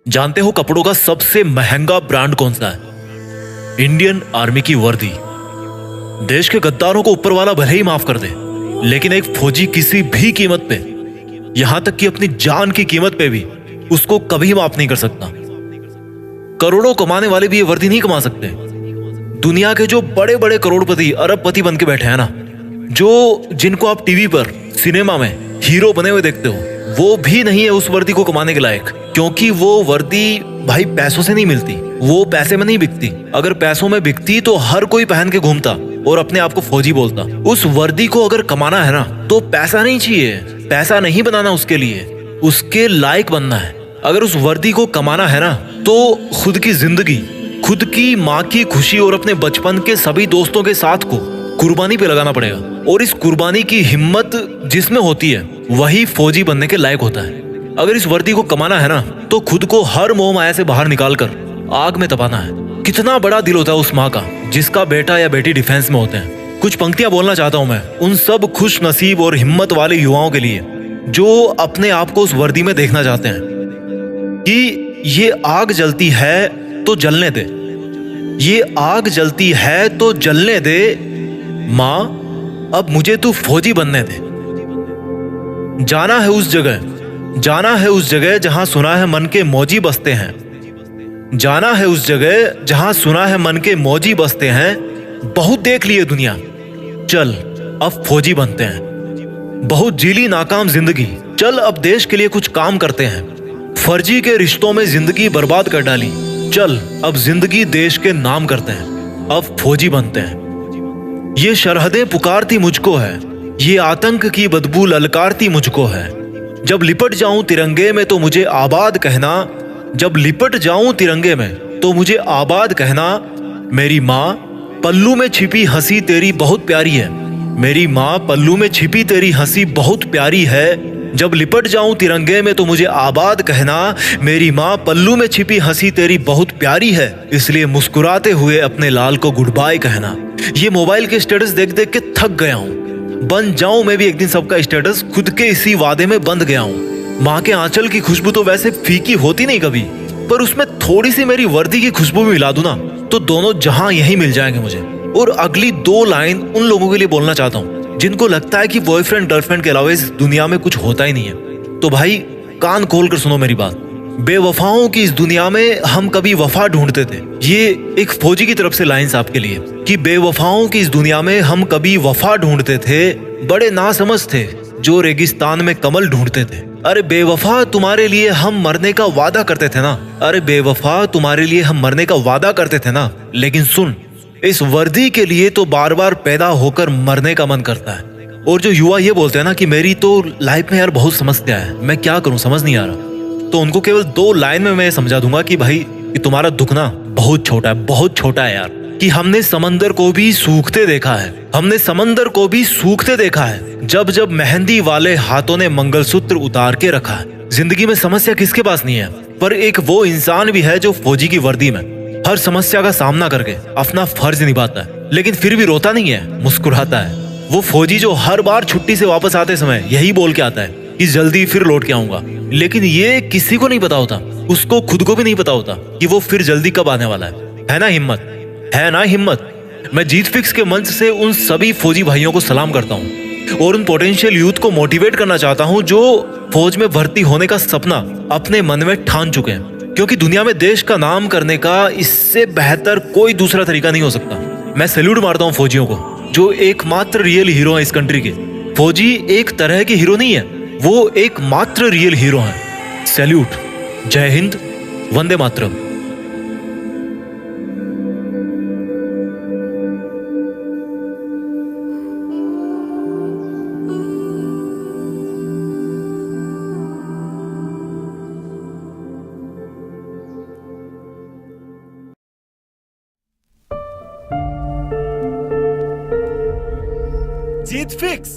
जानते हो कपड़ों का सबसे महंगा ब्रांड कौन सा है? इंडियन आर्मी की वर्दी। देश के गद्दारों को ऊपर वाला भले ही माफ कर दे, लेकिन एक फौजी किसी भी कीमत पे, यहां तक कि अपनी जान की कीमत पे भी उसको कभी माफ नहीं कर सकता। करोड़ों कमाने वाले भी ये वर्दी नहीं कमा सकते। दुनिया के जो बड़े बड़े करोड़पति अरबपति बन के बैठे हैं ना, जो जिनको आप टीवी पर सिनेमा में हीरो बने हुए देखते हो, वो भी नहीं है उस वर्दी को कमाने के लायक। क्योंकि वो वर्दी भाई पैसों से नहीं मिलती, वो पैसे में नहीं बिकती। अगर पैसों में बिकती तो हर कोई पहन के घूमता और अपने आप को फौजी बोलता। उस वर्दी को अगर कमाना है ना, तो पैसा नहीं चाहिए, पैसा नहीं बनाना उसके लिए, उसके लायक बनना है। अगर उस वर्दी को कमाना है ना, तो खुद की जिंदगी, खुद की माँ की खुशी और अपने बचपन के सभी दोस्तों के साथ को कुर्बानी पे लगाना पड़ेगा। और इस कुर्बानी की हिम्मत जिसमें होती है, वही फौजी बनने के लायक होता है। अगर इस वर्दी को कमाना है ना, तो खुद को हर मोह माया से बाहर निकालकर आग में तपाना है। कितना बड़ा दिल होता है उस माँ का जिसका बेटा या बेटी डिफेंस में होते हैं। कुछ पंक्तियां बोलना चाहता हूं मैं उन सब खुश नसीब और हिम्मत वाले युवाओं के लिए जो अपने आप को उस वर्दी में देखना चाहते हैं कि ये आग जलती है तो जलने दे, ये आग जलती है तो जलने दे, माँ अब मुझे तू फौजी बनने दे। जाना है उस जगह, जाना है उस जगह जहां सुना है मन के मौजी बसते हैं। जाना है उस जगह जहां सुना है मन के मौजी बसते हैं। बहुत देख लिए दुनिया, चल अब फौजी बनते हैं। बहुत जीली नाकाम जिंदगी, चल अब देश के लिए कुछ काम करते हैं। फर्जी के रिश्तों में जिंदगी बर्बाद कर डाली, चल अब जिंदगी देश के नाम करते हैं। अब फौजी बनते हैं। ये सरहदें पुकारती मुझको है, ये आतंक की बदबू ललकारती मुझको है। जब लिपट जाऊं तिरंगे में तो मुझे आबाद कहना, जब लिपट जाऊं तिरंगे में तो मुझे आबाद कहना। मेरी माँ पल्लू में छिपी हंसी तेरी बहुत प्यारी है, मेरी माँ पल्लू में छिपी तेरी हंसी बहुत प्यारी है। जब लिपट जाऊं तिरंगे में तो मुझे आबाद कहना, मेरी माँ पल्लू में छिपी हंसी तेरी बहुत प्यारी है। इसलिए मुस्कुराते हुए अपने लाल को गुड बाय कहना। ये मोबाइल के स्टेटस देख देख के थक गया हूँ, बन जाऊं मैं भी एक दिन सबका स्टेटस, खुद के इसी वादे में बंध गया हूँ। माँ के आंचल की खुशबू तो वैसे फीकी होती नहीं कभी, पर उसमें थोड़ी सी मेरी वर्दी की खुशबू भी मिला दूं ना, तो दोनों जहां यही मिल जाएंगे मुझे। और अगली दो लाइन उन लोगों के लिए बोलना चाहता हूँ जिनको लगता है कि बॉयफ्रेंड गर्लफ्रेंड के अलावा इस दुनिया में कुछ होता ही नहीं है। तो भाई कान खोल कर सुनो मेरी बात। बेवफाओं की इस दुनिया में हम कभी वफा ढूंढते थे। ये एक फौजी की तरफ से लाइंस आपके लिए कि बेवफाओं की इस दुनिया में हम कभी वफा ढूंढते थे। बड़े नासमझ थे जो रेगिस्तान में कमल ढूंढते थे। अरे बेवफा तुम्हारे लिए हम मरने का वादा करते थे ना, अरे बेवफा तुम्हारे लिए हम मरने का वादा करते थे ना। लेकिन सुन, इस वर्दी के लिए तो बार बार पैदा होकर मरने का मन करता है। और जो युवा ये बोलते हैं ना कि मेरी तो लाइफ में यार बहुत समस्या है, मैं क्या करूं समझ नहीं आ रहा, तो उनको केवल दो लाइन में मैं समझा दूंगा कि भाई कि तुम्हारा दुख ना बहुत छोटा है, बहुत छोटा है यार। कि हमने समंदर को भी सूखते देखा है, हमने समंदर को भी सूखते देखा है, जब जब मेहंदी वाले हाथों ने मंगलसूत्र उतार के रखा है। जिंदगी में समस्या किसके पास नहीं है, पर एक वो इंसान भी है जो फौजी की वर्दी में हर समस्या का सामना करके अपना फर्ज निभाता है, लेकिन फिर भी रोता नहीं है, मुस्कुराता है। वो फौजी जो हर बार छुट्टी से वापस आते समय यही बोल के आता है कि जल्दी फिर लौट के आऊंगा। लेकिन ये किसी को नहीं पता होता, उसको खुद को भी नहीं पता होता कि वो फिर जल्दी कब आने वाला है ना हिम्मत, है ना हिम्मत। मैं जीत फिक्स के मंच से उन सभी फौजी भाइयों को सलाम करता हूँ और उन पोटेंशियल यूथ को मोटिवेट करना चाहता हूँ जो फौज में भर्ती होने का सपना अपने मन में ठान चुके हैं। क्योंकि दुनिया में देश का नाम करने का इससे बेहतर कोई दूसरा तरीका नहीं हो सकता। मैं सैल्यूट मारता हूँ फौजियों को जो एकमात्र रियल हीरो है इस कंट्री के। फौजी एक तरह के हीरो नहीं है, वो एकमात्र रियल हीरो है। सैल्यूट, जय हिंद, वंदे मातरम। जीत फिक्स।